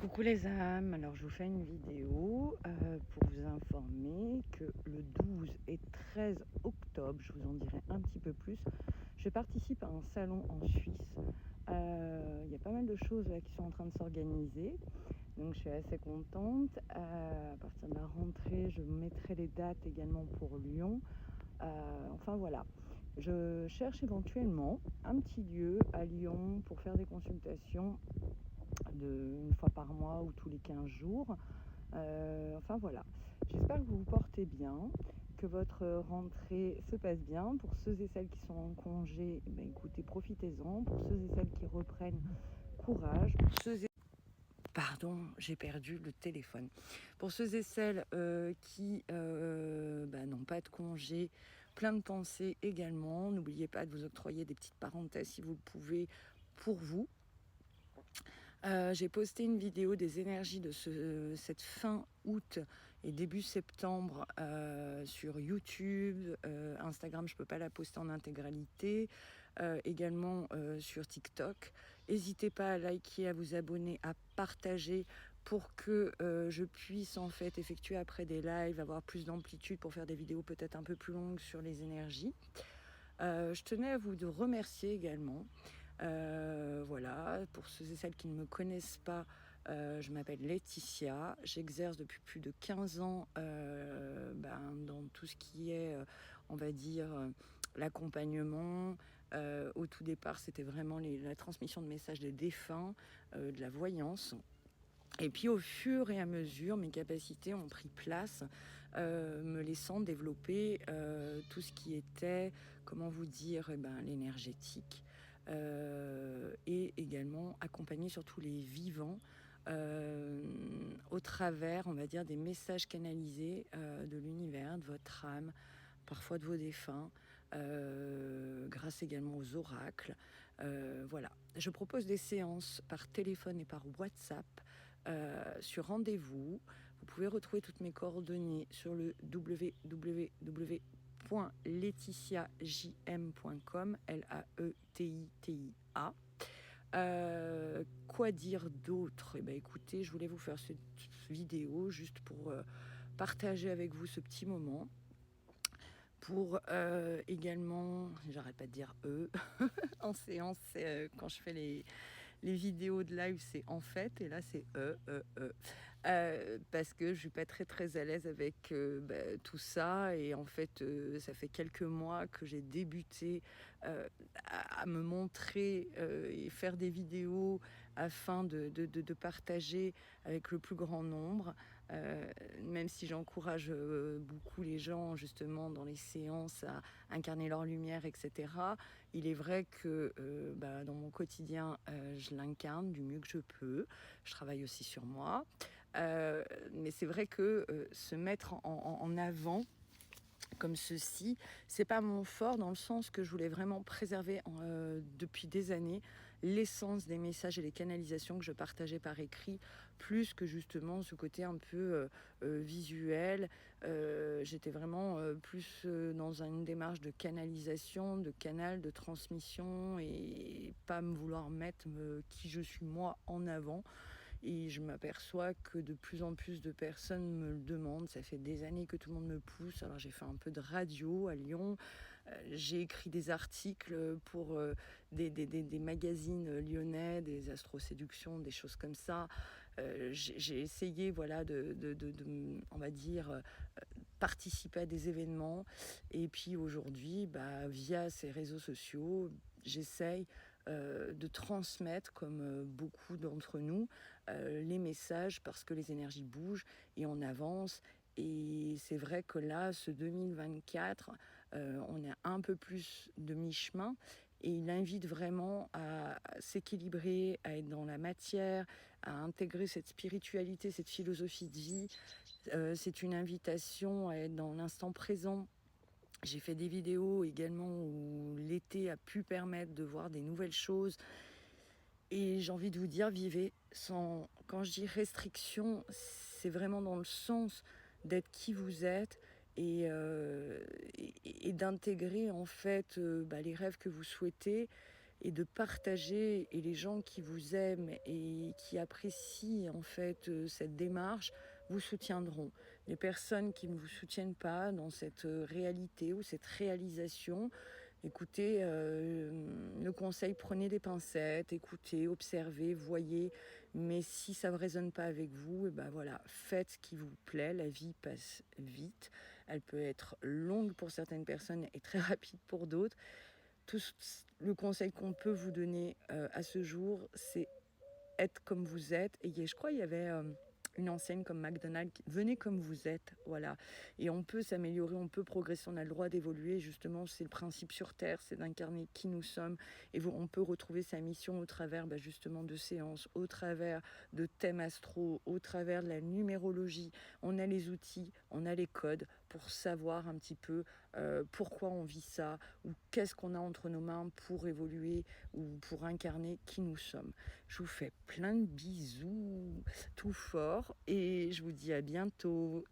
Coucou les âmes, alors je vous fais une vidéo pour vous informer que le 12 et 13 octobre, je vous en dirai un petit peu plus, je participe à un salon en Suisse. Il y a pas mal de choses là, qui sont en train de s'organiser, donc je suis assez contente. À partir de la rentrée, je mettrai les dates également pour Lyon. Enfin voilà, je cherche éventuellement un petit lieu à Lyon pour faire des consultations une fois par mois ou tous les 15 jours. Enfin voilà, j'espère que vous vous portez bien, que votre rentrée se passe bien. Pour ceux et celles qui sont en congé, écoutez, profitez-en. Pour ceux et celles qui reprennent, courage. Pour ceux et... Pardon, j'ai perdu le téléphone. Pour ceux et celles qui n'ont pas de congé, plein de pensées également. N'oubliez pas de vous octroyer des petites parenthèses si vous le pouvez pour vous. J'ai posté une vidéo des énergies de cette fin août et début septembre sur YouTube, Instagram, je ne peux pas la poster en intégralité, également sur TikTok. N'hésitez pas à liker, à vous abonner, à partager pour que je puisse en fait effectuer après des lives, avoir plus d'amplitude pour faire des vidéos peut-être un peu plus longues sur les énergies. Je tenais à vous remercier également. Voilà, pour ceux et celles qui ne me connaissent pas, je m'appelle Laetitia, j'exerce depuis plus de 15 ans dans tout ce qui est, on va dire, l'accompagnement. Au tout départ, c'était vraiment la transmission de messages des défunts, de la voyance. Et puis au fur et à mesure, mes capacités ont pris place, me laissant développer tout ce qui était, comment vous dire, l'énergétique, et également accompagner surtout les vivants au travers, on va dire, des messages canalisés de l'univers, de votre âme, parfois de vos défunts, grâce également aux oracles. Voilà. Je propose des séances par téléphone et par WhatsApp sur rendez-vous. Vous pouvez retrouver toutes mes coordonnées sur le www.laetitiajm.com, Laetitia. Quoi dire d'autre? Écoutez, je voulais vous faire cette vidéo juste pour partager avec vous ce petit moment. Pour également, j'arrête pas de dire en séance, quand je fais les vidéos de live, c'est en fait, et là c'est parce que je suis pas très à l'aise avec tout ça, et en fait ça fait quelques mois que j'ai débuté à me montrer et faire des vidéos afin de partager avec le plus grand nombre, même si j'encourage beaucoup les gens justement dans les séances à incarner leur lumière, etc. Il est vrai que dans mon quotidien, je l'incarne du mieux que je peux. Je travaille aussi sur moi. Mais c'est vrai que se mettre en avant comme ceci, c'est pas mon fort, dans le sens que je voulais vraiment préserver depuis des années l'essence des messages et les canalisations que je partageais par écrit, plus que justement ce côté un peu visuel. J'étais vraiment plus dans une démarche de canalisation, de canal, de transmission, et pas me vouloir mettre qui je suis moi en avant. Et je m'aperçois que de plus en plus de personnes me le demandent. Ça fait des années que tout le monde me pousse. Alors j'ai fait un peu de radio à Lyon. J'ai écrit des articles pour des magazines lyonnais, des astro-séductions, des choses comme ça. J'ai essayé, voilà, on va dire, participer à des événements. Et puis aujourd'hui, via ces réseaux sociaux, j'essaye de transmettre, comme beaucoup d'entre nous, les messages, parce que les énergies bougent et on avance. Et c'est vrai que là, ce 2024, on est un peu plus de mi-chemin, et il invite vraiment à s'équilibrer, à être dans la matière, à intégrer cette spiritualité, cette philosophie de vie. C'est une invitation à être dans l'instant présent. J'ai fait des vidéos également où l'été a pu permettre de voir des nouvelles choses. Et j'ai envie de vous dire, vivez sans... Quand je dis restriction, c'est vraiment dans le sens d'être qui vous êtes, et d'intégrer en fait les rêves que vous souhaitez, et de partager. Et les gens qui vous aiment et qui apprécient en fait cette démarche vous soutiendront. Les personnes qui ne vous soutiennent pas dans cette réalité ou cette réalisation, écoutez, le conseil, prenez des pincettes, écoutez, observez, voyez, mais si ça ne résonne pas avec vous, et ben voilà, faites ce qui vous plaît. La vie passe vite, elle peut être longue pour certaines personnes et très rapide pour d'autres. Tout le conseil qu'on peut vous donner à ce jour, c'est être comme vous êtes. Et je crois qu'il y avait une enseigne comme McDonald's, venez comme vous êtes, voilà. Et on peut s'améliorer, on peut progresser, on a le droit d'évoluer. Justement, c'est le principe sur Terre, c'est d'incarner qui nous sommes. Et on peut retrouver sa mission au travers justement de séances, au travers de thèmes astro, au travers de la numérologie. On a les outils, on a les codes pour savoir un petit peu pourquoi on vit ça, ou qu'est-ce qu'on a entre nos mains pour évoluer ou pour incarner qui nous sommes. Je vous fais plein de bisous tout fort et je vous dis à bientôt.